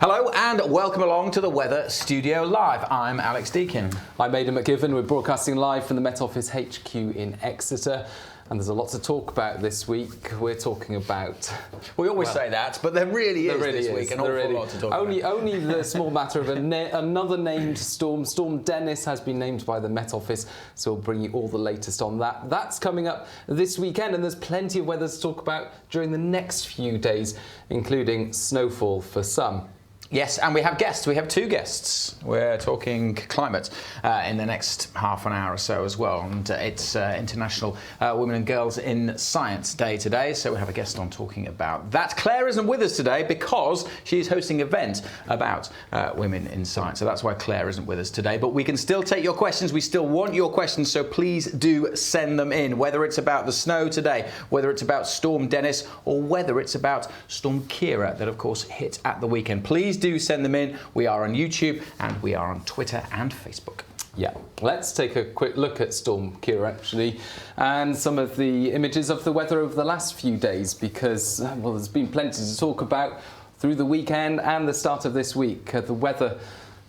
Hello and welcome along to the Weather Studio Live. I'm Alex Deakin. I'm Aidan McGivern. We're broadcasting live from the Met Office HQ in Exeter. And there's a lot to talk about this week. We're talking about... We always say that, but there really is this week an awful lot to talk about. Only the small matter of another named storm. Storm Dennis has been named by the Met Office, so we'll bring you all the latest on that. That's coming up this weekend, and there's plenty of weather to talk about during the next few days, including snowfall for some. Yes, and we have guests. We have two guests. We're talking climate in the next half an hour or so as well. And it's International Women and Girls in Science Day today, so we have a guest on talking about that. Claire isn't with us today because she's hosting an event about women in science. So that's why Claire isn't with us today. But we can still take your questions. We still want your questions, so please do send them in, whether it's about the snow today, whether it's about Storm Dennis, or whether it's about Storm Ciara that, of course, hit at the weekend. Please do send them in. We are on YouTube and we are on Twitter and Facebook. Yeah, let's take a quick look at Storm Ciara actually, and some of the images of the weather over the last few days, because well, there's been plenty to talk about through the weekend and the start of this week. The weather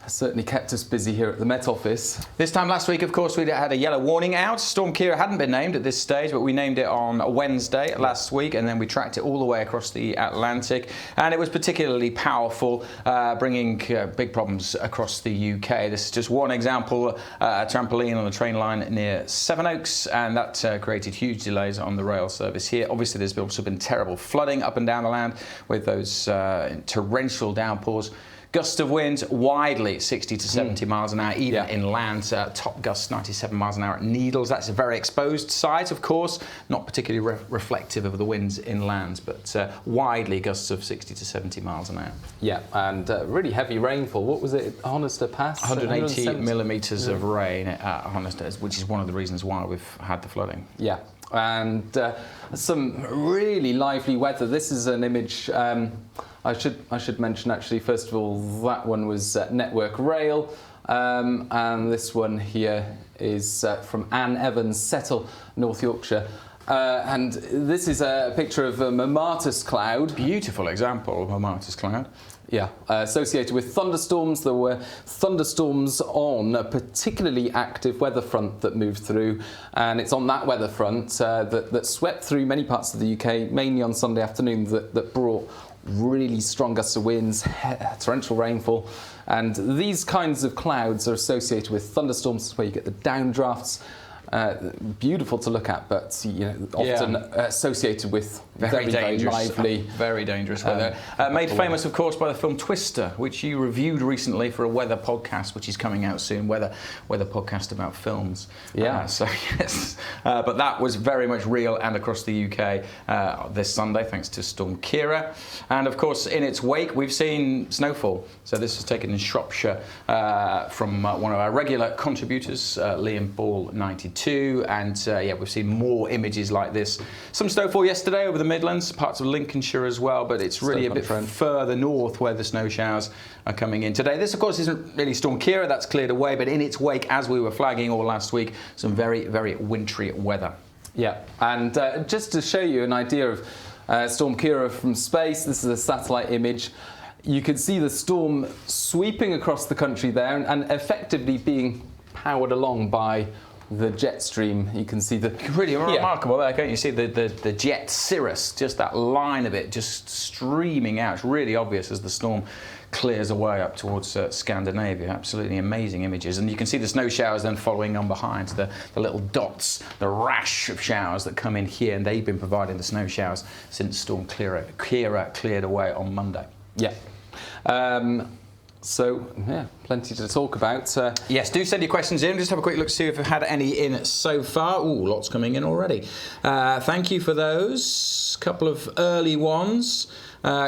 has certainly kept us busy here at the Met Office. This time last week, of course, we had a yellow warning out. Storm Ciara hadn't been named at this stage, but we named it on Wednesday last week, and then we tracked it all the way across the Atlantic. And it was particularly powerful, bringing big problems across the UK. This is just one example, a trampoline on a train line near Sevenoaks, and that created huge delays on the rail service here. Obviously, there's also been terrible flooding up and down the land with those torrential downpours. Gusts of winds widely 60 to 70 miles an hour, even inland. Top gusts 97 miles an hour at Needles. That's a very exposed site, of course, not particularly reflective of the winds inland, but widely gusts of 60 to 70 miles an hour. Yeah, and really heavy rainfall. What was it, Honister Pass? 180 millimetres of rain at Honister, which is one of the reasons why we've had the flooding. Yeah, and some really lively weather. This is an image... I should mention actually, first of all, that one was Network Rail, and this one here is from Anne Evans, Settle, North Yorkshire. And this is a picture of a Momatus cloud. Beautiful example of a Momatus cloud. Yeah, associated with thunderstorms. There were thunderstorms on a particularly active weather front that moved through, and it's on that weather front that swept through many parts of the UK, mainly on Sunday afternoon, that brought really strong gusts of winds, torrential rainfall, and these kinds of clouds are associated with thunderstorms, where you get the downdrafts. Beautiful to look at, but often associated with very lively, very dangerous weather. Made famous, of course, by the film Twister, which you reviewed recently for a weather podcast, which is coming out soon. Weather podcast about films. Yeah. So yes, but that was very much real and across the UK this Sunday, thanks to Storm Ciara. And of course, in its wake, we've seen snowfall. So this was taken in Shropshire from one of our regular contributors, Liam Ball 92. And we've seen more images like this. Some snowfall yesterday over the Midlands, parts of Lincolnshire as well, but it's really a bit further north where the snow showers are coming in today. This, of course, isn't really Storm Ciara, that's cleared away, but in its wake, as we were flagging all last week, some very, very wintry weather. Yeah, and just to show you an idea of Storm Ciara from space, this is a satellite image. You can see the storm sweeping across the country there and effectively being powered along by the jet stream. You can see the really remarkable there, can't you? See the jet cirrus, just that line of it just streaming out. It's really obvious as the storm clears away up towards Scandinavia. Absolutely amazing images, and you can see the snow showers then following on behind, the little dots, the rash of showers that come in here, and they've been providing the snow showers since Storm Ciara cleared away on Monday. Yeah. So, yeah, plenty to talk about. Yes, do send your questions in. Just have a quick look to see if we've had any in so far. Ooh, lots coming in already. Thank you for those. Couple of early ones.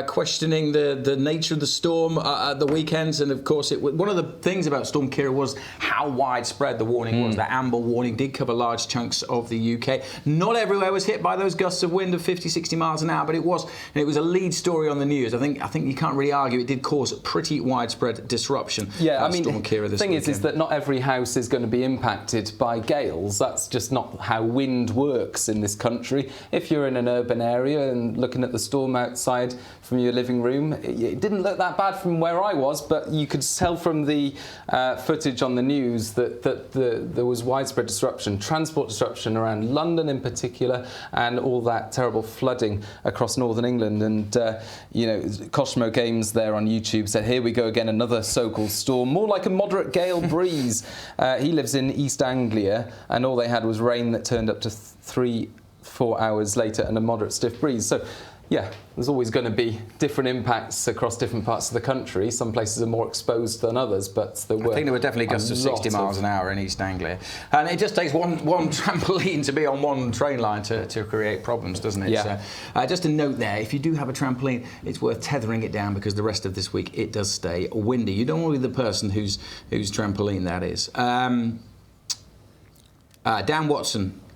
Questioning the nature of the storm at the weekends, and of course one of the things about Storm Ciara was how widespread the warning was. The amber warning did cover large chunks of the UK. Not everywhere was hit by those gusts of wind of 50, 60 miles an hour, but it was a lead story on the news. I think you can't really argue it did cause pretty widespread disruption. Yeah, I mean, Storm Ciara the thing is that not every house is going to be impacted by gales. That's just not how wind works in this country. If you're in an urban area and looking at the storm outside, from your living room. It didn't look that bad from where I was, but you could tell from the footage on the news that there was widespread disruption, transport disruption around London in particular, and all that terrible flooding across northern England. And Cosmo Games there on YouTube said, here we go again, another so-called storm, more like a moderate gale breeze. He lives in East Anglia, and all they had was rain that turned up to 3-4 hours later and a moderate stiff breeze. So yeah, there's always going to be different impacts across different parts of the country. Some places are more exposed than others, but I think there were definitely gusts of 60 miles an hour in East Anglia. And it just takes one trampoline to be on one train line to create problems, doesn't it? Yeah. So, just a note there, if you do have a trampoline, it's worth tethering it down because the rest of this week it does stay windy. You don't want to be the person whose trampoline that is.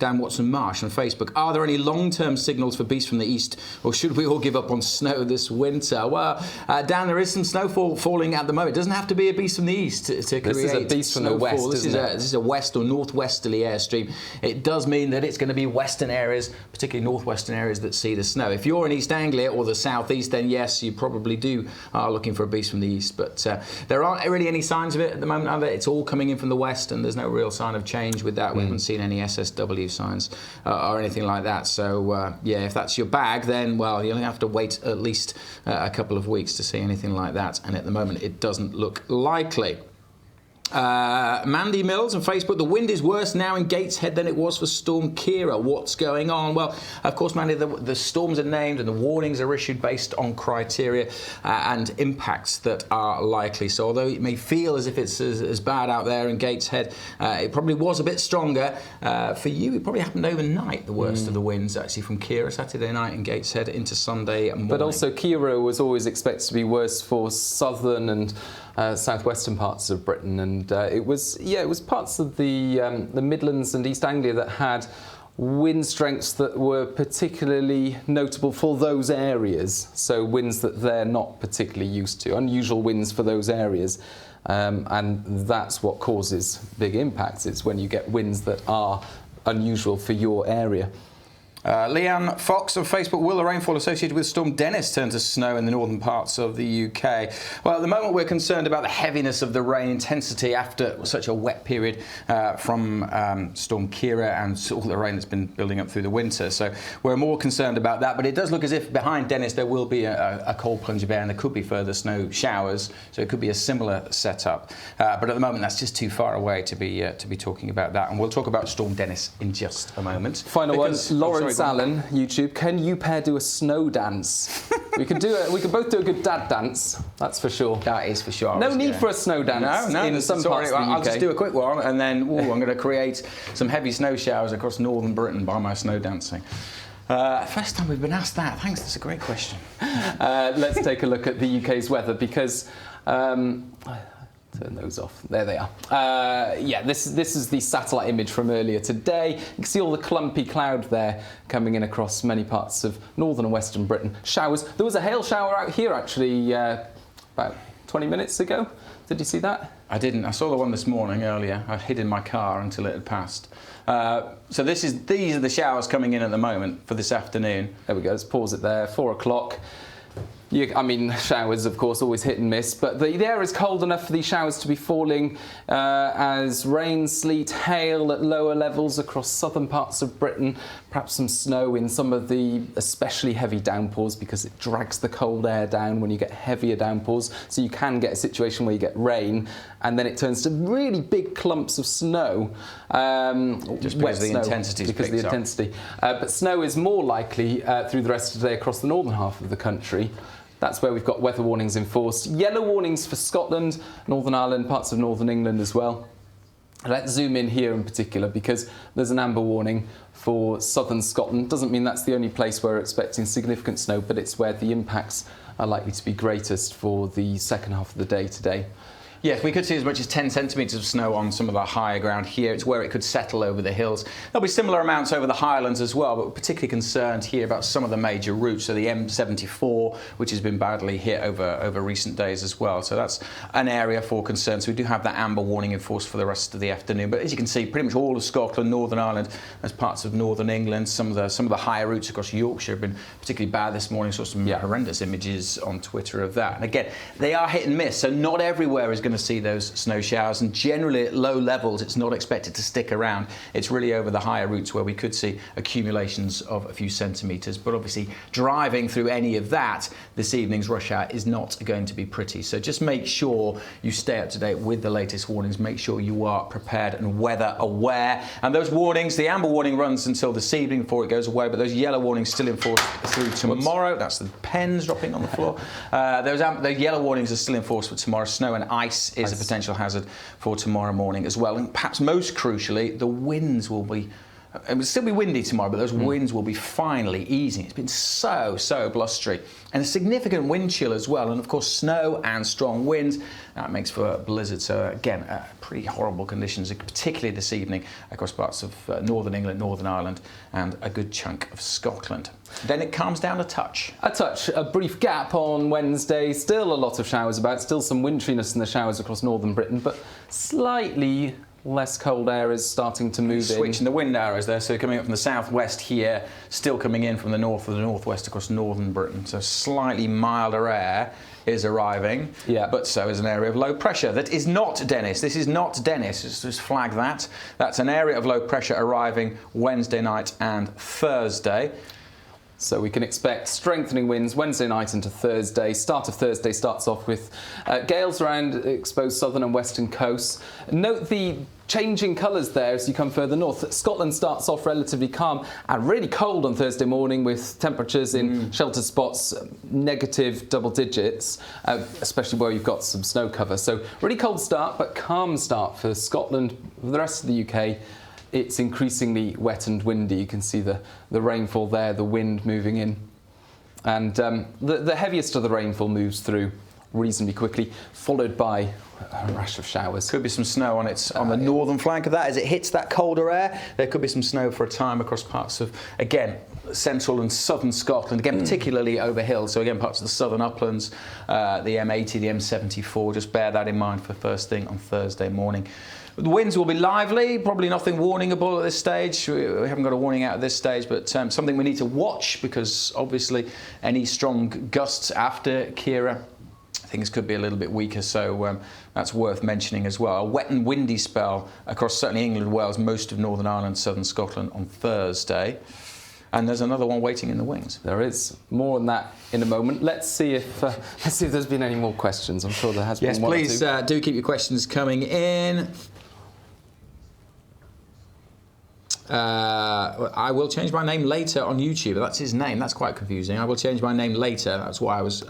Dan Watson Marsh on Facebook. Are there any long-term signals for beasts from the east, or should we all give up on snow this winter? Well, Dan, there is some snowfall falling at the moment. It doesn't have to be a beast from the east to create snowfall. This is a beast from the west, isn't it? This is a west or northwesterly airstream. It does mean that it's going to be western areas, particularly northwestern areas, that see the snow. If you're in East Anglia or the southeast, then yes, you probably are looking for a beast from the east. But there aren't really any signs of it at the moment, are there? It's all coming in from the west, and there's no real sign of change with that. We haven't seen any SSW signs or anything like that. So if that's your bag, then well, you'll have to wait at least a couple of weeks to see anything like that, and at the moment it doesn't look likely. Mandy Mills on Facebook, the wind is worse now in Gateshead than it was for Storm Ciara. What's going on? Well, of course, Mandy, the storms are named and the warnings are issued based on criteria and impacts that are likely. So although it may feel as if it's as bad out there in Gateshead, it probably was a bit stronger. For you, it probably happened overnight, the worst of the winds, actually, from Ciara Saturday night in Gateshead into Sunday morning. But also Ciara was always expected to be worse for southern and southwestern parts of Britain, and it was parts of the Midlands and East Anglia that had wind strengths that were particularly notable for those areas. So winds that they're not particularly used to, unusual winds for those areas, and that's what causes big impacts. It's when you get winds that are unusual for your area. Leanne Fox on Facebook, will the rainfall associated with Storm Dennis turn to snow in the northern parts of the UK? Well, at the moment we're concerned about the heaviness of the rain intensity after such a wet period from Storm Ciara and all the rain that's been building up through the winter. So we're more concerned about that, but it does look as if behind Dennis there will be a cold plunge of air and there could be further snow showers, so it could be a similar setup. But at the moment that's just too far away to be talking about that, and we'll talk about Storm Dennis in just a moment. Final one, Lawrence Allen, YouTube. Can you pair do a snow dance? We could both do a good dad dance. That's for sure. That is for sure. No need for a snow dance. No. In some parts of the UK. I'll just do a quick one, and then I'm going to create some heavy snow showers across northern Britain by my snow dancing. First time we've been asked that. Thanks. That's a great question. Let's take a look at the UK's weather because. Turn those off. There they are. This is the satellite image from earlier today. You can see all the clumpy cloud there coming in across many parts of northern and western Britain. Showers. There was a hail shower out here actually about 20 minutes ago. Did you see that? I didn't. I saw the one this morning earlier. I hid in my car until it had passed. So these are the showers coming in at the moment for this afternoon. There we go. Let's pause it there. 4 o'clock. Showers, of course, always hit and miss, but the air is cold enough for these showers to be falling as rain, sleet, hail at lower levels across southern parts of Britain, perhaps some snow in some of the especially heavy downpours because it drags the cold air down when you get heavier downpours. So you can get a situation where you get rain and then it turns to really big clumps of snow. Just because the intensity is because of the intensity. But snow is more likely through the rest of the day across the northern half of the country. That's where we've got weather warnings enforced. Yellow warnings for Scotland, Northern Ireland, parts of Northern England as well. Let's zoom in here in particular because there's an amber warning for southern Scotland. Doesn't mean that's the only place where we're expecting significant snow, but it's where the impacts are likely to be greatest for the second half of the day today. Yes, we could see as much as 10 centimetres of snow on some of the higher ground here. It's where it could settle over the hills. There'll be similar amounts over the highlands as well, but we're particularly concerned here about some of the major routes. So the M74, which has been badly hit over recent days as well. So that's an area for concern. So we do have that amber warning in force for the rest of the afternoon. But as you can see, pretty much all of Scotland, Northern Ireland, as parts of Northern England, some of the higher routes across Yorkshire have been particularly bad this morning. Saw some horrendous images on Twitter of that. And again, they are hit and miss. So not everywhere is going to see those snow showers, and generally at low levels it's not expected to stick around. It's really over the higher routes where we could see accumulations of a few centimetres, but obviously driving through any of that this evening's rush hour is not going to be pretty. So just make sure you stay up to date with the latest warnings, make sure you are prepared and weather aware. And those warnings, the amber warning runs until this evening before it goes away, but those yellow warnings still in force through tomorrow. That's the pens dropping on the floor. Those yellow warnings are still in force for tomorrow. Snow and ice is a potential hazard for tomorrow morning as well. And perhaps most crucially, the winds will be... It will still be windy tomorrow, but those winds will be finally easing. It's been so blustery. And a significant wind chill as well. And of course, snow and strong winds, that makes for a blizzard. So again, pretty horrible conditions, particularly this evening across parts of Northern England, Northern Ireland, and a good chunk of Scotland. Then it calms down a touch. A brief gap on Wednesday. Still a lot of showers about, still some winteriness in the showers across northern Britain, but slightly less cold air is starting to move in. Switching the wind arrows there, so coming up from the southwest here, still coming in from the north or the northwest across northern Britain. So slightly milder air is arriving, but so is an area of low pressure. That is not Dennis. This is not Dennis. Just flag that. That's an area of low pressure arriving Wednesday night and Thursday. So we can expect strengthening winds Wednesday night into Thursday. Start of Thursday starts off with gales around exposed southern and western coasts. Note the changing colours there as you come further north. Scotland starts off relatively calm and really cold on Thursday morning, with temperatures in sheltered spots negative double digits, especially where you've got some snow cover. So really cold start, but calm start for Scotland. For the rest of the UK, it's increasingly wet and windy. You can see the rainfall there, the wind moving in. And the heaviest of the rainfall moves through reasonably quickly, followed by a rash of showers. Could be some snow on the northern flank of that. As it hits that colder air, there could be some snow for a time across parts of, again, central and southern Scotland, again, particularly over hills. So again, parts of the southern uplands, the M80, the M74, just bear that in mind for first thing on Thursday morning. The winds will be lively, probably nothing warningable at this stage. We haven't got a warning out at this stage, but something we need to watch, because obviously any strong gusts after Ciara, things could be a little bit weaker, so that's worth mentioning as well. A wet and windy spell across certainly England, Wales, most of Northern Ireland, southern Scotland on Thursday. And there's another one waiting in the wings. There is. More on that in a moment. Let's see if there's been any more questions. I'm sure there has been one or two. Yes, please do keep your questions coming in. I will change my name later on YouTube. That's his name. That's quite confusing. I will change my name later. That's why I was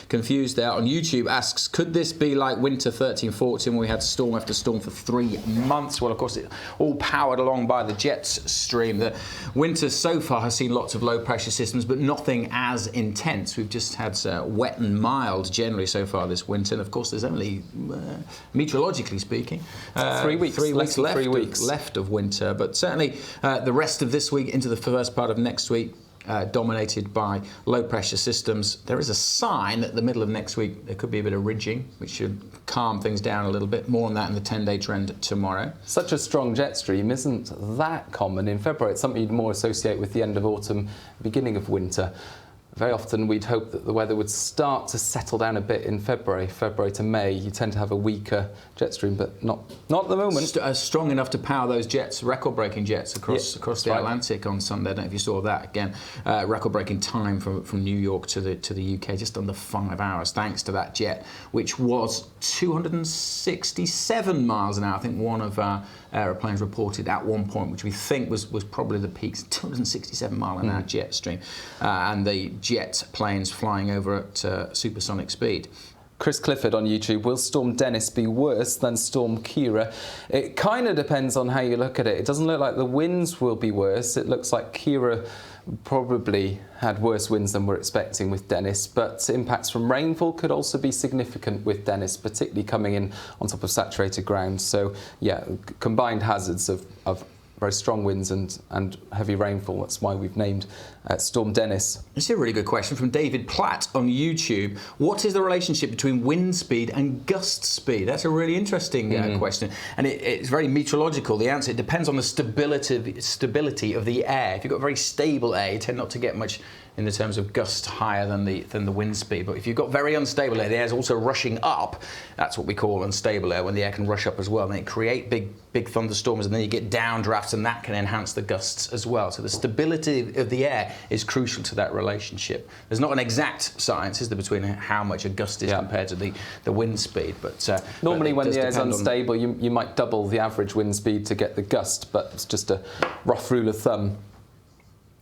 confused there. On YouTube asks, could this be like winter 13-14 when we had storm after storm for 3 months? Well, of course, it's all powered along by the jet stream. The winter so far has seen lots of low pressure systems, but nothing as intense. We've just had wet and mild generally so far this winter. And of course, there's only, meteorologically speaking, 3 weeks. 3 weeks left. 3 weeks left of winter, but certainly the rest of this week into the first part of next week, dominated by low pressure systems. There is a sign that the middle of next week there could be a bit of ridging, which should calm things down a little bit. More on that in the 10-day trend tomorrow. Such a strong jet stream isn't that common in February. It's something you'd more associate with the end of autumn, beginning of winter. Very often we'd hope that the weather would start to settle down a bit in February to May. You tend to have a weaker jet stream, but not at the moment. Strong enough to power those jets, record-breaking jets across the Atlantic on Sunday. I don't know if you saw that. Again, record-breaking time from New York to the UK, just under 5 hours, thanks to that jet, which was 267 miles an hour. I think one of our aeroplanes reported at one point, which we think was probably the peak, 267 mile an hour jet stream, and the jet planes flying over at supersonic speed. Chris Clifford on YouTube, will Storm Dennis be worse than Storm Ciara? It kind of depends on how you look at it. It doesn't look like the winds will be worse. It looks like Ciara probably had worse winds than we're expecting with Dennis, but impacts from rainfall could also be significant with Dennis, particularly coming in on top of saturated ground. So yeah, combined hazards of very strong winds and heavy rainfall. That's why we've named Storm Dennis. This is a really good question from David Platt on YouTube. What is the relationship between wind speed and gust speed? That's a really interesting question. And it's very meteorological. The answer, it depends on the stability of the air. If you've got very stable air, you tend not to get much in the terms of gust higher than the wind speed. But if you've got very unstable air, the air is also rushing up. That's what we call unstable air, when the air can rush up as well. And it create big thunderstorms, and then you get downdrafts, and that can enhance the gusts as well. So the stability of the air is crucial to that relationship. There's not an exact science, is there, between how much a gust is compared to the wind speed. But normally when the air is unstable, you might double the average wind speed to get the gust, but it's just a rough rule of thumb.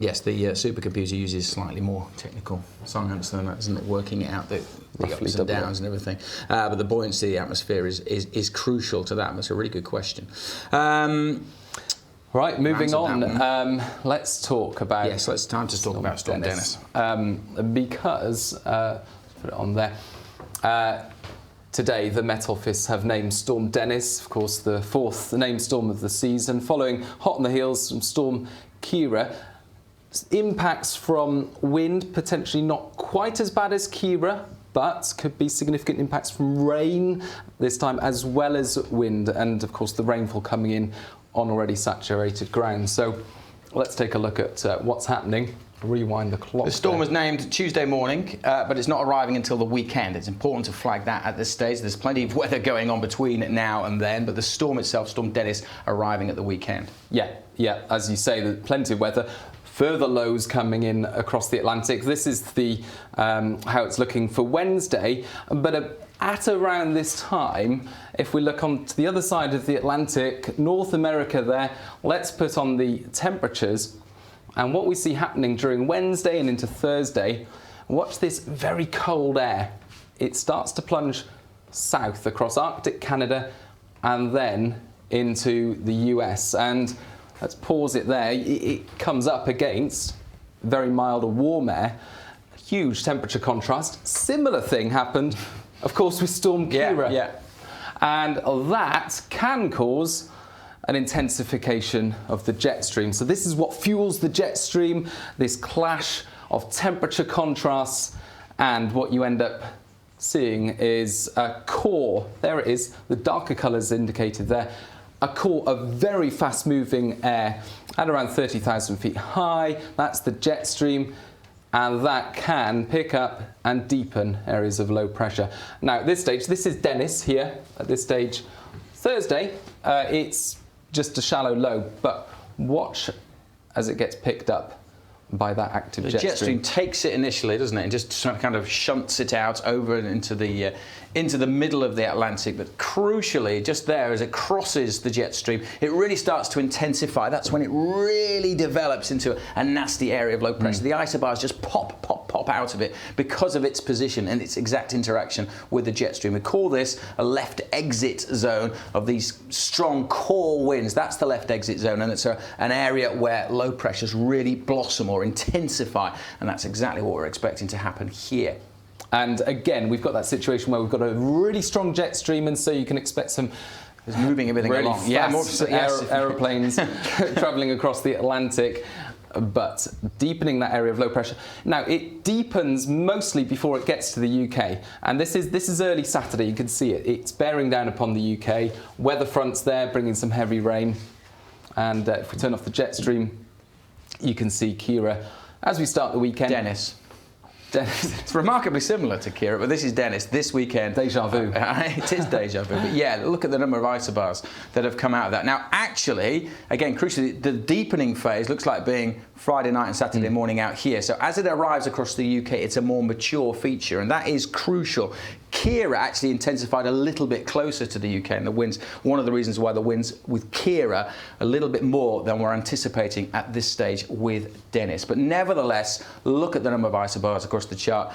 Yes, the supercomputer uses slightly more technical science than that, isn't it? Working it out, the ups and downs and everything. But the buoyancy of the atmosphere is crucial to that. That's a really good question. Right, moving on. Let's talk about. Yes, it's time to talk about Storm Dennis. Because let's put it on there. Today, the Met Office have named Storm Dennis, of course, the fourth named storm of the season, following hot on the heels from Storm Ciara. Impacts from wind, potentially not quite as bad as Ciara, but could be significant impacts from rain this time, as well as wind, and of course the rainfall coming in on already saturated ground. So let's take a look at what's happening. Rewind the clock. The storm was named Tuesday morning, but it's not arriving until the weekend. It's important to flag that at this stage. There's plenty of weather going on between now and then, but the storm itself, Storm Dennis, arriving at the weekend. Yeah, as you say, there's plenty of weather. Further lows coming in across the Atlantic. This is the how it's looking for Wednesday, but at around this time, if we look on to the other side of the Atlantic, North America there, let's put on the temperatures. And what we see happening during Wednesday and into Thursday, watch this very cold air. It starts to plunge south across Arctic Canada and then into the US. And let's pause it there. It comes up against very mild or warm air. Huge temperature contrast. Similar thing happened, of course, with Storm Ciara. And that can cause an intensification of the jet stream. So this is what fuels the jet stream, this clash of temperature contrasts, and what you end up seeing is a core. There it is, the darker colours indicated there. A core of very fast-moving air at around 30,000 feet high. That's the jet stream, and that can pick up and deepen areas of low pressure. Now, at this stage, this is Dennis here. At this stage, Thursday, it's just a shallow low, but watch as it gets picked up by that active jet stream. The jet stream takes it initially, doesn't it, and just kind of shunts it out over and into the middle of the Atlantic. But crucially, just there, as it crosses the jet stream, it really starts to intensify. That's when it really develops into a nasty area of low pressure. The isobars just pop out of it because of its position and its exact interaction with the jet stream. We call this a left exit zone of these strong core winds. That's the left exit zone, and it's an area where low pressures really blossom or intensify, and that's exactly what we're expecting to happen here. And again, we've got that situation where we've got a really strong jet stream, and so you can expect some moving everything really along. Fast aeroplanes travelling across the Atlantic, but deepening that area of low pressure. Now, it deepens mostly before it gets to the UK, and this is early Saturday. You can see it. It's bearing down upon the UK. Weather fronts there, bringing some heavy rain. And if we turn off the jet stream, you can see Ciara as we start the weekend. Dennis. It's remarkably similar to Ciara, but this is Dennis this weekend. Deja vu. It is deja vu. But yeah, look at the number of isobars that have come out of that. Now, actually, again, crucially, the deepening phase looks like being Friday night and Saturday morning out here. So as it arrives across the UK, it's a more mature feature, and that is crucial. Ciara actually intensified a little bit closer to the UK, and the winds, one of the reasons why the winds with Ciara a little bit more than we're anticipating at this stage with Dennis. But nevertheless, look at the number of isobars across the chart.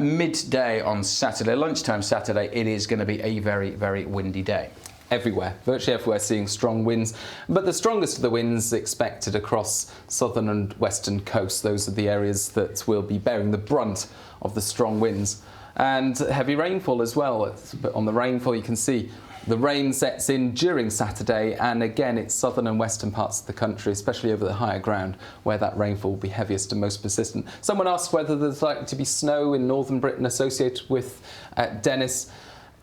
Midday on Saturday, lunchtime Saturday, it is going to be a very, very windy day. Everywhere, virtually everywhere, seeing strong winds, but the strongest of the winds expected across southern and western coasts. Those are the areas that will be bearing the brunt of the strong winds, and heavy rainfall as well. But on the rainfall, you can see the rain sets in during Saturday, and again, it's southern and western parts of the country, especially over the higher ground, where that rainfall will be heaviest and most persistent. Someone asked whether there's likely to be snow in northern Britain associated with Dennis.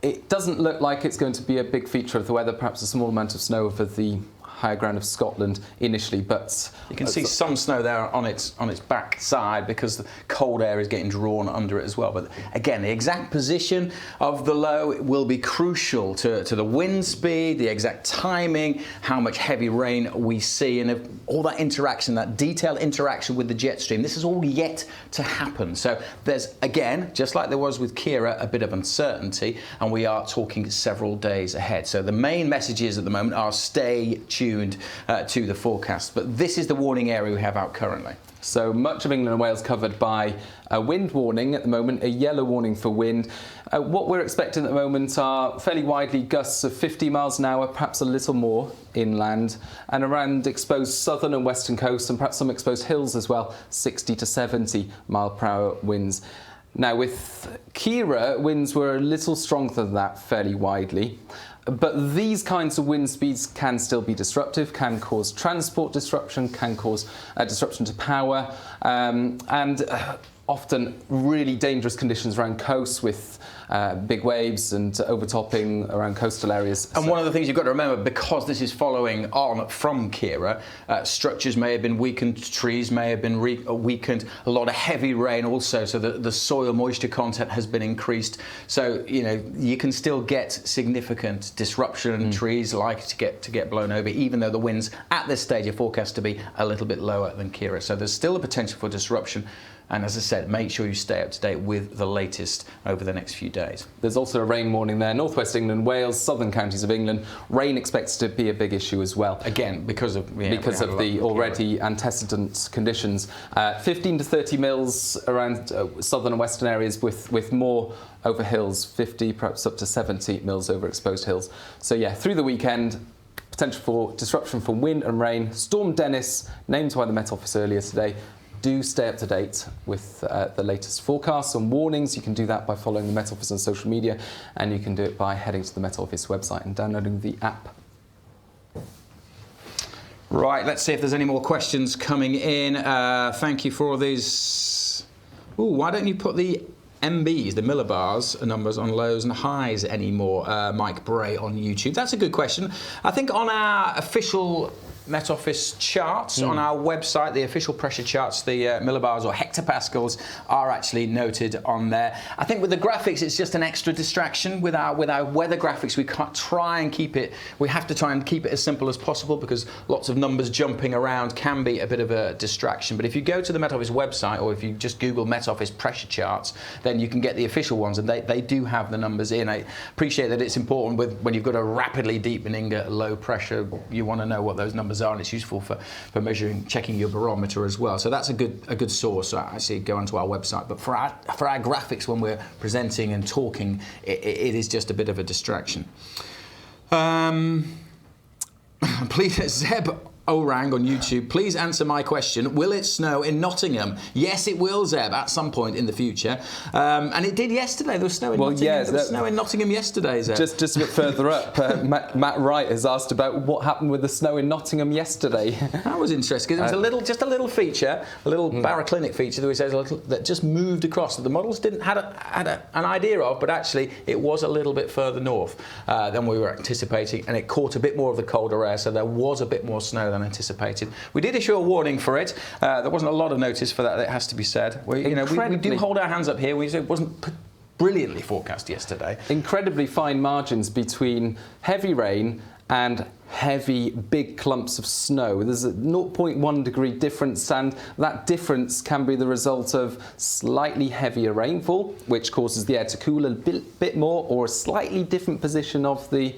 It doesn't look like it's going to be a big feature of the weather, perhaps a small amount of snow over the higher ground of Scotland initially, but you can see some snow there on its back side because the cold air is getting drawn under it as well. But again, the exact position of the low will be crucial to the wind speed, the exact timing, how much heavy rain we see, and all that interaction, that detailed interaction with the jet stream. This is all yet to happen. So there's, again, just like there was with Ciara, a bit of uncertainty, and we are talking several days ahead. So the main messages at the moment are stay tuned to the forecast. But this is the warning area we have out currently. So much of England and Wales covered by a wind warning at the moment, a yellow warning for wind. What we're expecting at the moment are fairly widely gusts of 50 miles an hour, perhaps a little more inland, and around exposed southern and western coasts, and perhaps some exposed hills as well, 60 to 70 mile per hour winds. Now with Ciara, winds were a little stronger than that fairly widely. But these kinds of wind speeds can still be disruptive, can cause transport disruption, can cause disruption to power, and often really dangerous conditions around coasts with big waves and overtopping around coastal areas. And one of the things you've got to remember, because this is following on from Ciara, structures may have been weakened, trees may have been weakened, a lot of heavy rain also, so the soil moisture content has been increased. So, you know, you can still get significant disruption. Trees like to get blown over, even though the winds at this stage are forecast to be a little bit lower than Ciara. So there's still a potential for disruption. And as I said, make sure you stay up to date with the latest over the next few days. There's also a rain warning there. Northwest England, Wales, southern counties of England. Rain expected to be a big issue as well. Again, because of the already antecedent conditions. 15 to 30 mils around southern and western areas with more over hills, 50, perhaps up to 70 mils over exposed hills. So yeah, through the weekend, potential for disruption from wind and rain. Storm Dennis, named by the Met Office earlier today. Do stay up to date with the latest forecasts and warnings. You can do that by following the Met Office on social media, and you can do it by heading to the Met Office website and downloading the app. Right, let's see if there's any more questions coming in. Thank you for all these. Ooh, why don't you put the MBs, the millibars numbers on lows and highs anymore? Mike Bray on YouTube. That's a good question. I think on our official Met Office charts on our website, the official pressure charts, the millibars or hectopascals are actually noted on there. I think with the graphics, it's just an extra distraction. With our weather graphics, we can't try and keep it. We have to try and keep it as simple as possible because lots of numbers jumping around can be a bit of a distraction. But if you go to the Met Office website, or if you just Google Met Office pressure charts, then you can get the official ones, and they do have the numbers in. I appreciate that it's important when you've got a rapidly deepening low pressure. You want to know what those numbers are, and it's useful for measuring, checking your barometer as well. So that's a good source. I see, go onto our website. But for our graphics, when we're presenting and talking, it is just a bit of a distraction. Please, Zeb Orang on YouTube, please answer my question. Will it snow in Nottingham? Yes, it will, Zeb, at some point in the future. And it did yesterday. There was snow in Nottingham. Yeah, there was snow in Nottingham yesterday, Zeb. Just a bit further up, Matt Wright has asked about what happened with the snow in Nottingham yesterday. That was interesting. There was just a little feature, a little baroclinic feature that just moved across that the models had an idea of, but actually it was a little bit further north than we were anticipating, and it caught a bit more of the colder air, so there was a bit more snow than anticipated. We did issue a warning for it. There wasn't a lot of notice for that, it has to be said. We do hold our hands up here. It wasn't brilliantly forecast yesterday. Incredibly fine margins between heavy rain and heavy, big clumps of snow. There's a 0.1 degree difference, and that difference can be the result of slightly heavier rainfall, which causes the air to cool a bit more, or a slightly different position of the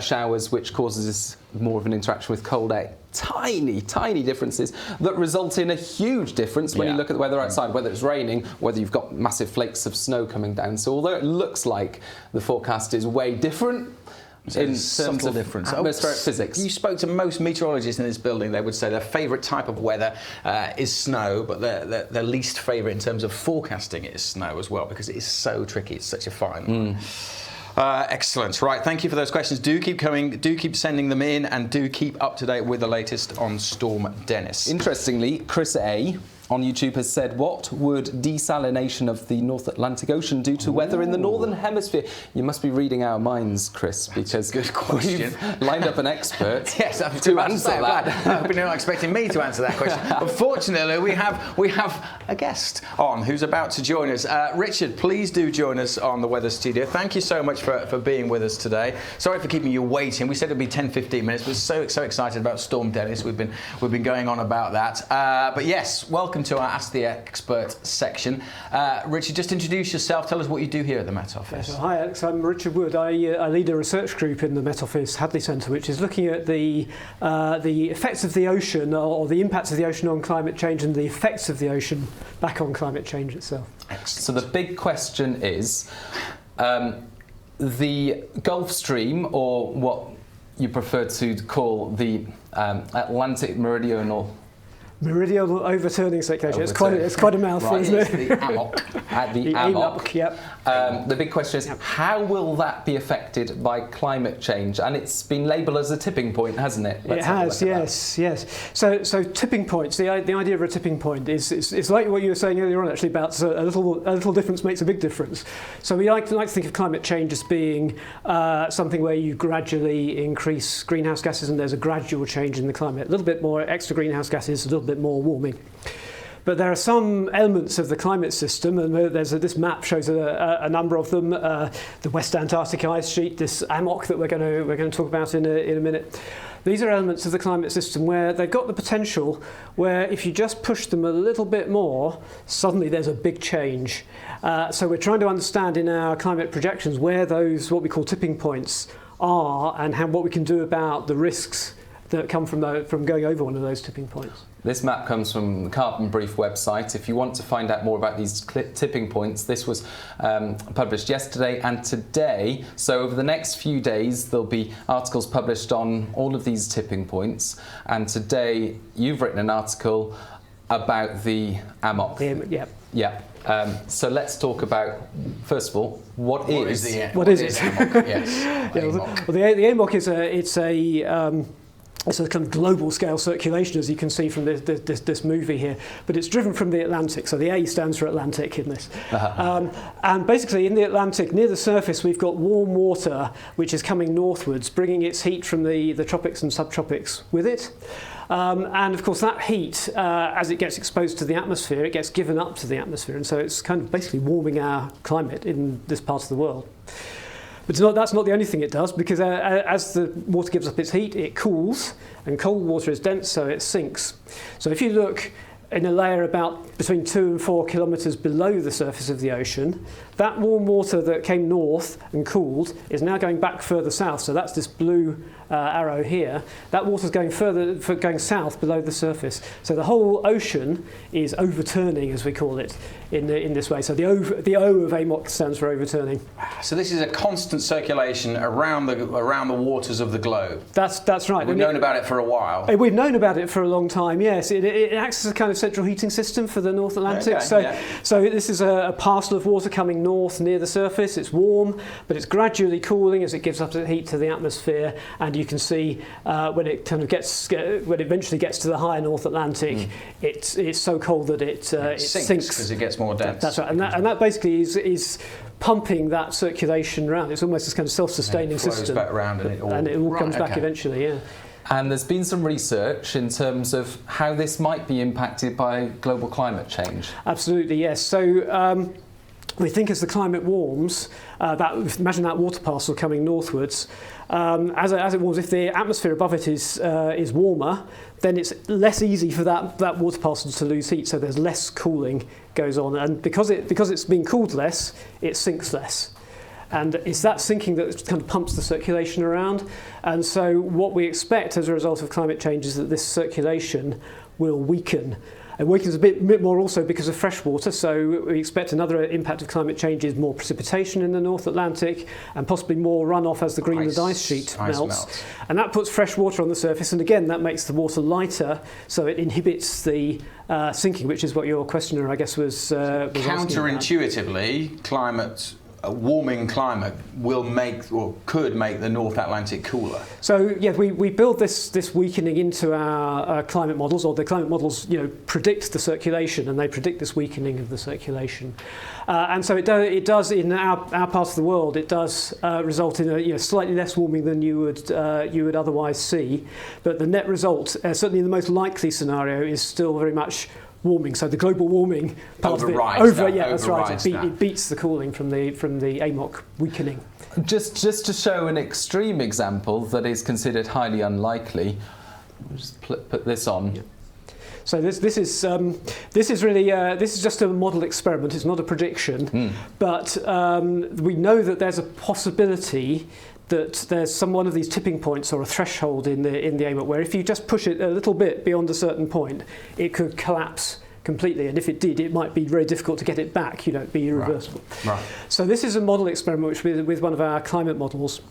showers, which causes more of an interaction with cold air. Tiny, tiny differences that result in a huge difference when you look at the weather outside, whether it's raining, whether you've got massive flakes of snow coming down. So although it looks like the forecast is way different, in terms of difference. atmospheric physics. You spoke to most meteorologists in this building. They would say their favourite type of weather is snow, but their least favourite in terms of forecasting is snow as well, because it is so tricky. It's such a fine line. Excellent. Right, thank you for those questions. Do keep coming, do keep sending them in, and do keep up to date with the latest on Storm Dennis. Interestingly, Chris A. on YouTube has said, what would desalination of the North Atlantic Ocean do to weather in the Northern Hemisphere? You must be reading our minds, Chris, because good question. We've lined up an expert yes, I'm to answer that. I hope you're not expecting me to answer that question. Unfortunately, we have a guest on who's about to join us. Richard, please do join us on the Weather Studio. Thank you so much for being with us today. Sorry for keeping you waiting. We said it'd be 10-15 minutes. We're so excited about Storm Dennis. We've been going on about that. But yes, welcome to our Ask the Expert section. Richard, just introduce yourself. Tell us what you do here at the Met Office. Yes, hi Alex, I'm Richard Wood. I lead a research group in the Met Office Hadley Centre, which is looking at the effects of the ocean, or the impacts of the ocean on climate change, and the effects of the ocean back on climate change itself. Excellent. So the big question is, the Gulf Stream, or what you prefer to call the Atlantic Meridional overturning circulation. It's quite a mouthful, isn't it? The AMOC. The AMOC. Yep. The big question is, how will that be affected by climate change? And it's been labelled as a tipping point, hasn't it? It has, yes. So tipping points. The idea of a tipping point is it's like what you were saying earlier on, actually, about a little difference makes a big difference. So we like to think of climate change as being something where you gradually increase greenhouse gases, and there's a gradual change in the climate. A little bit more extra greenhouse gases, a little bit more warming. But there are some elements of the climate system, and this map shows a number of them. The West Antarctic ice sheet, this AMOC that we're going to talk about in a minute. These are elements of the climate system where they've got the potential where if you just push them a little bit more, suddenly there's a big change. So we're trying to understand in our climate projections where those, what we call tipping points, are, and what we can do about the risks that come from going over one of those tipping points. This map comes from the Carbon Brief website. If you want to find out more about these tipping points, this was published yesterday and today. So over the next few days, there'll be articles published on all of these tipping points. And today, you've written an article about the AMOC. Yeah. So let's talk about, first of all, what is it? AMOC? Yes. Well, the AMOC it's a kind of global scale circulation, as you can see from this movie here, but it's driven from the Atlantic. So the A stands for Atlantic in this. And basically in the Atlantic, near the surface, we've got warm water, which is coming northwards, bringing its heat from the tropics and subtropics with it. And of course that heat, as it gets exposed to the atmosphere, it gets given up to the atmosphere. And so it's kind of basically warming our climate in this part of the world. But that's not the only thing it does, because as the water gives up its heat, it cools, and cold water is dense, so it sinks. So if you look in a layer about between 2 and 4 kilometres below the surface of the ocean, that warm water that came north and cooled is now going back further south. So that's this blue arrow here. That water's going going south below the surface. So the whole ocean is overturning, as we call it, in this way. So the O of AMOC stands for overturning. So this is a constant circulation around the waters of the globe. That's right. We've known about it for a while. We've known about it for a long time. Yes, it acts as a kind of central heating system for the North Atlantic. Okay, so this is a parcel of water coming north near the surface. It's warm, but it's gradually cooling as it gives up the heat to the atmosphere. And you can see when it kind of when it eventually gets to the higher North Atlantic, it's so cold that it sinks because it gets more dense. That's right, and that basically is pumping that circulation around. It's almost this kind of self-sustaining system. It flows back around and it all comes back eventually. Yeah. And there's been some research in terms of how this might be impacted by global climate change. Absolutely, yes. So we think as the climate warms, imagine that water parcel coming northwards. As it warms, if the atmosphere above it is warmer, then it's less easy for that water parcel to lose heat. So there's less cooling goes on, and because it's being cooled less, it sinks less. And it's that sinking that kind of pumps the circulation around. And so what we expect as a result of climate change is that this circulation will weaken. It weakens a bit more also because of fresh water, so we expect another impact of climate change is more precipitation in the North Atlantic and possibly more runoff as the Greenland ice sheet melts. And that puts fresh water on the surface, and again that makes the water lighter, so it inhibits the sinking, which is what your questioner, I guess, was counterintuitively, a warming climate will make or could make the North Atlantic cooler. So yeah, we build this weakening into our climate models, or the climate models, predict the circulation, and they predict this weakening of the circulation. And so it does in our part of the world. It does result in a slightly less warming than you would otherwise see. But the net result, certainly in the most likely scenario, is still very much warming. So the global warming part of it it beats the cooling from the AMOC weakening. Just to show an extreme example that is considered highly unlikely, we'll just put this on. Yeah. So this is really just a model experiment. It's not a prediction, but we know that there's a possibility that there's one of these tipping points or a threshold in the AMOC where if you just push it a little bit beyond a certain point, it could collapse completely, and if it did, it might be very difficult to get it back. It'd be irreversible. Right. So this is a model experiment which with one of our climate models,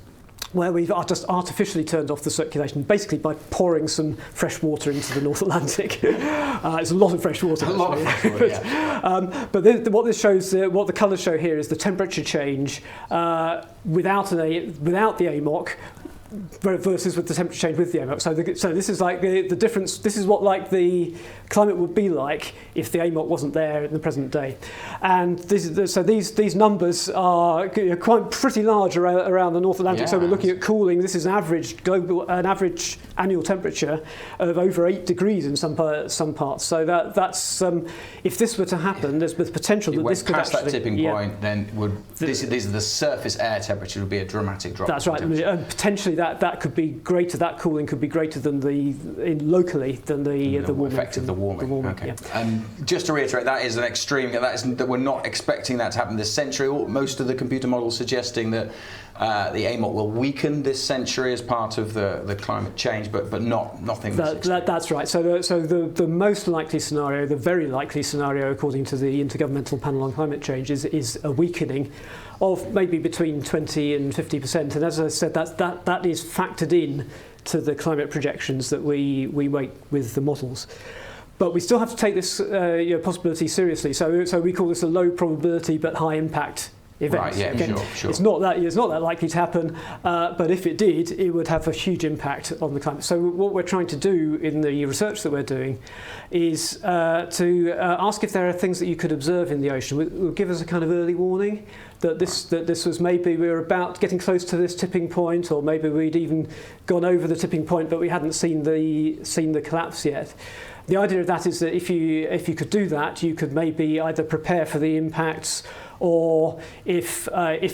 where we've just artificially turned off the circulation, basically by pouring some fresh water into the North Atlantic. It's a lot of fresh water. Lot of fresh water, yeah. But what this shows, what the colours show here, is the temperature change without the AMOC versus with the temperature change with the AMOC. So this is like the difference. This is what the climate would be like if the AMOC wasn't there in the present day. And these numbers are quite pretty large around the North Atlantic. Yeah. So we're looking at cooling. This is an average annual temperature of over 8 degrees in some parts. So that's if this were to happen, there's the potential that this could past actually that tipping point. Then these are the surface air temperature would be a dramatic drop. That's right, and potentially that could be greater. That cooling could be greater than locally than the warming. Effect of the warming. Okay. Yeah. Just to reiterate, that is an extreme. That we're not expecting that to happen this century. Most of the computer models suggesting that the AMOC will weaken this century as part of the climate change, but nothing. That's right. So the most likely scenario, the very likely scenario, according to the Intergovernmental Panel on Climate Change, is a weakening of maybe between 20 and 50%. And as I said, that is factored in to the climate projections that we make with the models. But we still have to take this possibility seriously. So we call this a low probability but high impact event. Right, yeah, okay? Sure. It's not that likely to happen, but if it did, it would have a huge impact on the climate. So what we're trying to do in the research that we're doing is to ask if there are things that you could observe in the ocean. Will give us a kind of early warning that this was maybe we were about getting close to this tipping point, or maybe we'd even gone over the tipping point, but we hadn't seen the collapse yet. The idea of that is that if you could do that, you could maybe either prepare for the impacts, or if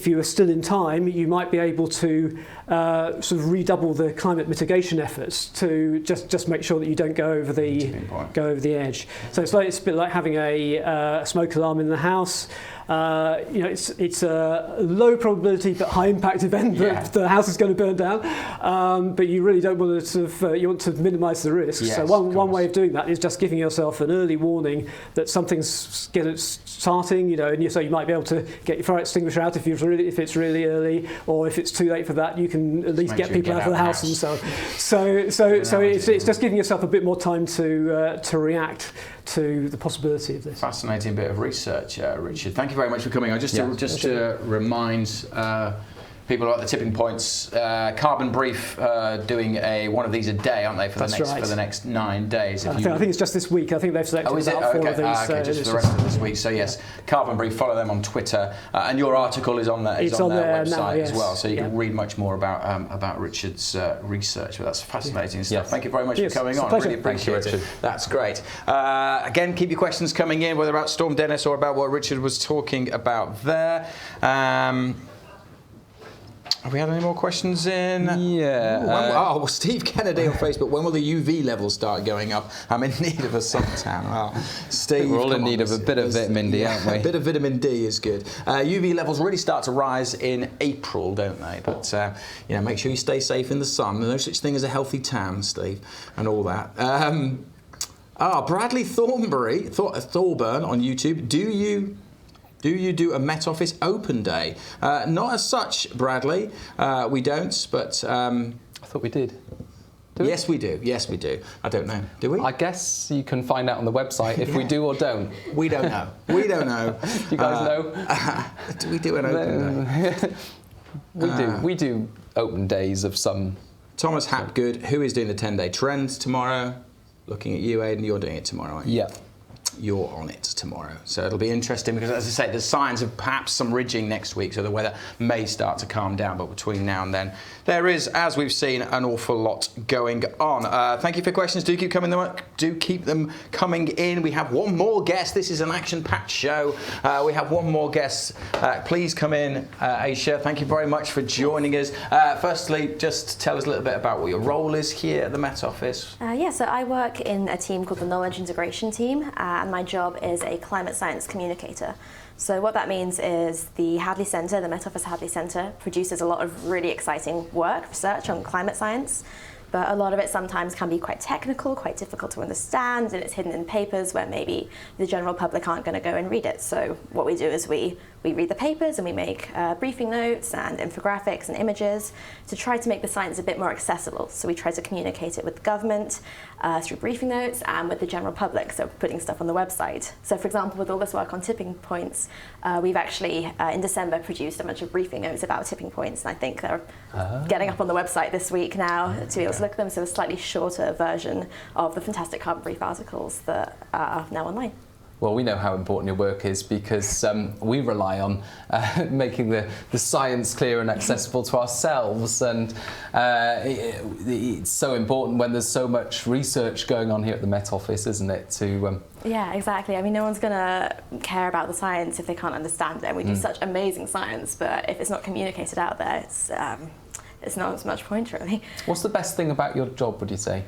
you were still in time, you might be able to sort of redouble the climate mitigation efforts to just make sure that you don't go over the edge. So it's a bit like having a smoke alarm in the house. It's a low probability but high impact event that the house is going to burn down, but you really don't want to you want to minimise the risk. Yes, so one way of doing that is just giving yourself an early warning that something's starting, and so you might be able to get your fire extinguisher out if it's really early, or if it's too late for that, you can at least get people out of the house and so on. So it's just giving yourself a bit more time to react to the possibility of this. Fascinating bit of research, Richard. Thank you very much for coming on. Just to remind people are at the tipping points. Carbon Brief doing one of these a day, aren't they, for the next 9 days? I think it's just this week. I think they've selected about 4 of these. Okay, just for the rest of this week. So yes, Carbon Brief, follow them on Twitter, and your article is on their website now, yes, as well, so you can read much more about Richard's research. But that's fascinating stuff. Yes. Thank you very much for coming on. Really appreciate it. That's great. Again, keep your questions coming in, whether about Storm Dennis or about what Richard was talking about there. Have we had any more questions in? Yeah. Steve Kennedy on Facebook. When will the UV levels start going up? I'm in need of a suntan. Well, Steve, we're all in need of a bit of vitamin D, aren't we? A bit of vitamin D is good. UV levels really start to rise in April, don't they? But make sure you stay safe in the sun. There's no such thing as a healthy tan, Steve, and all that. Bradley Thornburn on YouTube. Do you do a Met Office open day? Not as such, Bradley. We don't, but... I thought we did. Yes, we do. Yes, we do. I don't know. Do we? I guess you can find out on the website if we do or don't. We don't know. We don't know. You guys know? Do we do an open day? We do open days of some... Thomas Hapgood, who is doing the 10-day trend tomorrow? Looking at you, Aidan, you're doing it tomorrow, aren't you? Yeah. You're on it tomorrow. So it'll be interesting because, as I say, there's signs of perhaps some ridging next week, so the weather may start to calm down. But between now and then, there is, as we've seen, an awful lot going on. Thank you for questions. Do keep them coming in. We have one more guest. This is an action-packed show. We have one more guest. Please come in, Aisha. Thank you very much for joining us. Firstly, just tell us a little bit about what your role is here at the Met Office. So I work in a team called the Knowledge Integration Team. And my job is a climate science communicator. So what that means is the Hadley Centre, the Met Office Hadley Centre, produces a lot of really exciting work, research on climate science. But a lot of it sometimes can be quite technical, quite difficult to understand, and it's hidden in papers where maybe the general public aren't going to go and read it. So what we do is we read the papers and we make briefing notes and infographics and images to try to make the science a bit more accessible. So we try to communicate it with the government through briefing notes and with the general public, so putting stuff on the website. So for example, with all this work on tipping points, we've actually in December produced a bunch of briefing notes about tipping points, and I think they're getting up on the website this week now to be able to look at them. So a slightly shorter version of the fantastic Carbon Brief articles that are now online. Well, we know how important your work is because we rely on making the science clear and accessible to ourselves, and it's so important when there's so much research going on here at the Met Office, isn't it? Yeah, exactly. I mean, no one's going to care about the science if they can't understand it. And we do such amazing science, but if it's not communicated out there, it's not as much point, really. What's the best thing about your job, would you say?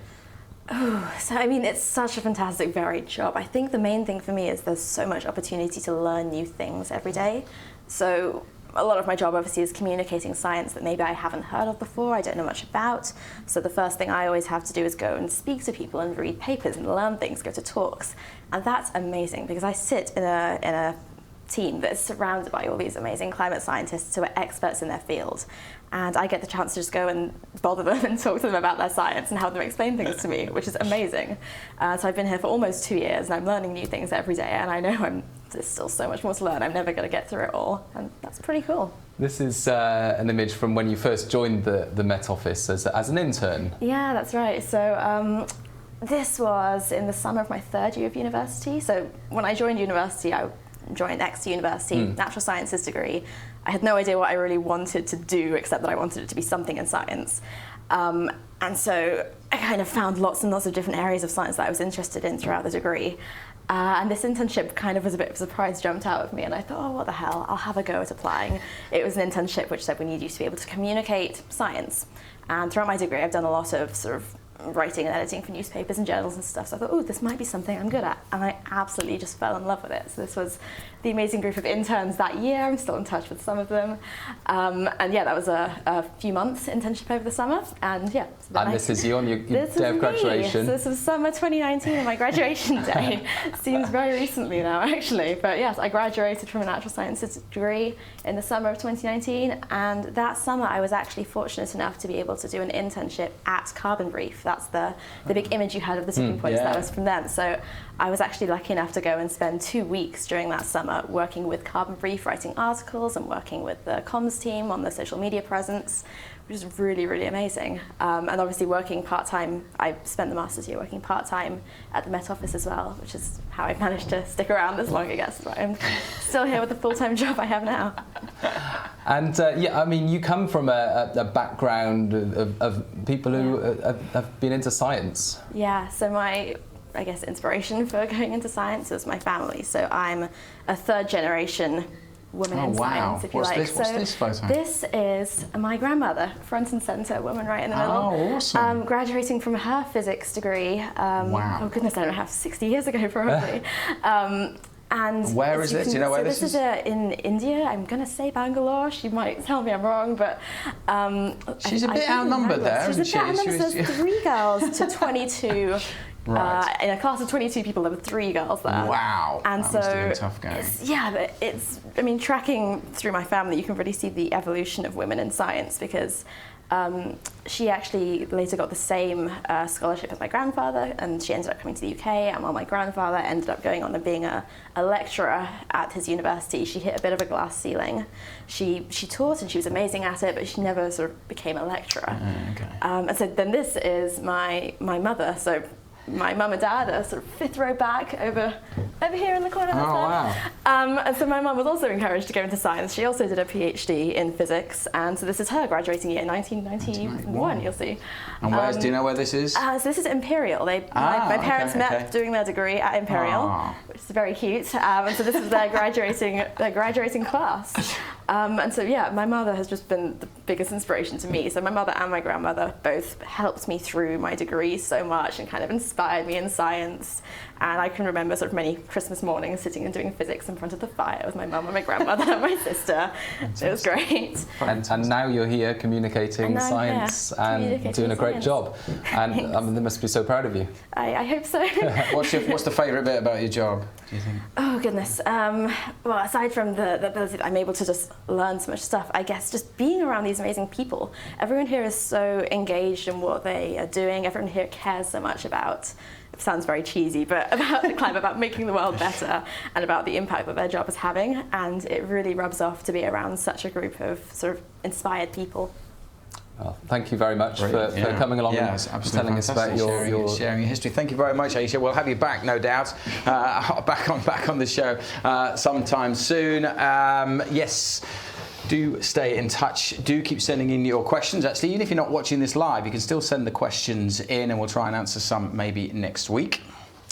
So I mean, it's such a fantastic, varied job. I think the main thing for me is there's so much opportunity to learn new things every day. So a lot of my job obviously is communicating science that maybe I haven't heard of before, I don't know much about. So the first thing I always have to do is go and speak to people and read papers and learn things, go to talks. And that's amazing because I sit in a team that is surrounded by all these amazing climate scientists who are experts in their field. And I get the chance to just go and bother them and talk to them about their science and have them explain things to me, which is amazing. So I've been here for almost 2 years and I'm learning new things every day, and I know there's still so much more to learn. I'm never going to get through it all, and that's pretty cool. This is an image from when you first joined the Met Office as an intern. Yeah, that's right. So this was in the summer of my 3rd year of university. So when I joined university, I joined Exeter University, natural sciences degree. I had no idea what I really wanted to do, except that I wanted it to be something in science. And so I kind of found lots and lots of different areas of science that I was interested in throughout the degree. And this internship kind of was a bit of a surprise, jumped out of me, and I thought, oh, what the hell, I'll have a go at applying. It was an internship which said we need you to be able to communicate science. And throughout my degree, I've done a lot of sort of writing and editing for newspapers and journals and stuff, so I thought, oh, this might be something I'm good at, and I absolutely just fell in love with it. So this was the amazing group of interns that year. I'm still in touch with some of them, and yeah, that was a few months internship over the summer, and yeah. And this is you on your day of graduation. So this was summer 2019 on my graduation day. Seems very recently now, actually, but yes, I graduated from a natural sciences degree in the summer of 2019, and that summer I was actually fortunate enough to be able to do an internship at Carbon Brief. that's the big image you had of the tipping points. Yeah. That was from them. So I was actually lucky enough to go and spend 2 weeks during that summer working with Carbon Brief, writing articles, and working with the comms team on the social media presence, which is really, really amazing. And obviously working part-time, I spent the master's year working part-time at the Met Office as well, which is how I've managed to stick around this long, I guess. But I'm still here with the full-time job I have now. And yeah, I mean, you come from a background of people who have been into science. Yeah, so my, I guess, inspiration for going into science was my family. So I'm a third generation woman in science, if you like. What's this photo? This is my grandmother, front and centre, woman right in the middle. Oh, awesome. Graduating from her physics degree. Wow. Oh goodness, I don't know, 60 years ago probably. And where is it? Do you know where this is? This is in India. I'm going to say Bangalore. She might tell me I'm wrong, but she's a bit outnumbered there, She's isn't she? a bit outnumbered. There's 3 girls to 22. Right. In a class of 22 people, there were 3 girls there. Wow. And that so must have been tough going. but I mean, tracking through my family, you can really see the evolution of women in science, because she actually later got the same scholarship as my grandfather, and she ended up coming to the UK, and while my grandfather ended up going on and being a lecturer at his university, she hit a bit of a glass ceiling. She taught and she was amazing at it, but she never sort of became a lecturer. Okay. And so then this is my mother. So my mum and dad are sort of 5th row back over here in the corner. Oh, wow. And so my mum was also encouraged to go into science. She also did a PhD in physics, and so this is her graduating year, 1991, you'll see. And do you know where this is? So this is Imperial. My parents met doing their degree at Imperial, which is very cute. And so this is their graduating class. And so yeah, my mother has just been the biggest inspiration to me. So my mother and my grandmother both helped me through my degree so much and kind of inspired me in science. And I can remember sort of many Christmas mornings sitting and doing physics in front of the fire with my mum and my grandmother and my sister. It was great. And now you're here communicating science and doing a great job. And I mean, they must be so proud of you. I hope so. What's the favourite bit about your job, do you think? Oh goodness. Well, aside from the ability that I'm able to just learn so much stuff, I guess just being around these amazing people. Everyone here is so engaged in what they are doing. Everyone here cares so much about, it sounds very cheesy, but about the climate, about making the world better, and about the impact that their job is having. And it really rubs off to be around such a group of sort of inspired people. Well, thank you very much for coming along and telling us about your sharing your history. Thank you very much, Aisha. We'll have you back, no doubt, back on the show sometime soon. Yes. Do stay in touch. Do keep sending in your questions. Actually, even if you're not watching this live, you can still send the questions in, and we'll try and answer some maybe next week.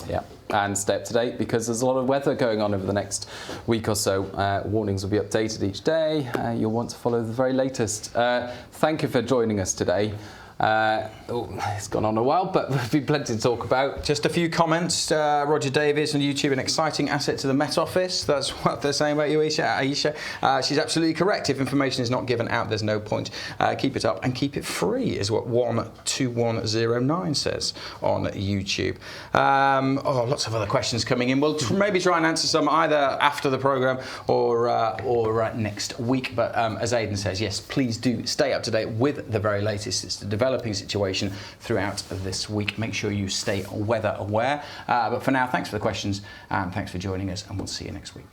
Yeah, and stay up to date because there's a lot of weather going on over the next week or so. Warnings will be updated each day. You'll want to follow the very latest. Thank you for joining us today. It's gone on a while, but there'll be plenty to talk about. Just a few comments. Roger Davies on YouTube, an exciting asset to the Met Office. That's what they're saying about you, Aisha. She's absolutely correct. If information is not given out, there's no point. Keep it up and keep it free is what 12109 says on YouTube. Lots of other questions coming in. We'll maybe try and answer some either after the programme or next week. But as Aidan says, yes, please do stay up to date with the very latest. It's the developing situation throughout this week. Make sure you stay weather aware. But for now, thanks for the questions. Thanks for joining us, and we'll see you next week.